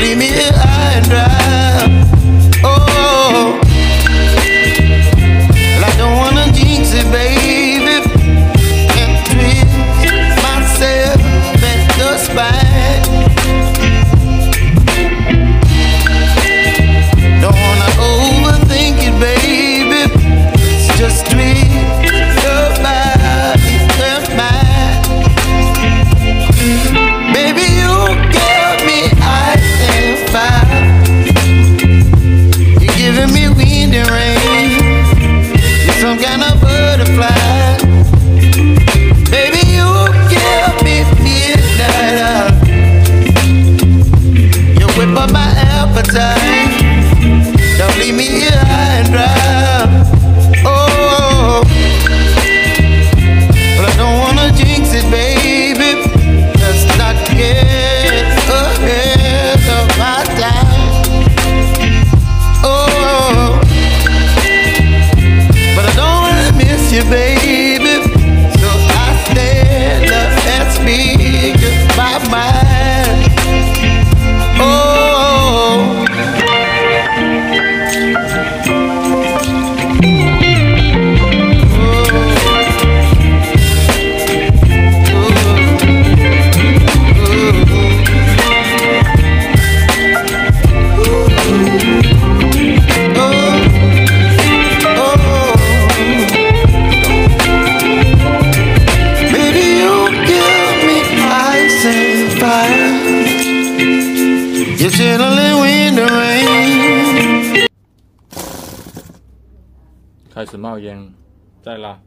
leave me here high and dry. Oh, well, I don't wanna jinx it, baby, and twist myself at the spine. Don't wanna overthink it, baby. It's just twist your body and mine. Baby, you give me ice and fire. You're giving me wind and rain. You're some kind of butterfly. Baby, you give me midnight. You whip up my appetite. Don't leave me here high and dry. Oh, but I don't wanna jinx it, baby. Let's not get ahead of my time. Oh, but I don't wanna miss you, baby. So I stand up and speak my mind. Oh. You're chilling when the rain. 开始冒烟，再拉。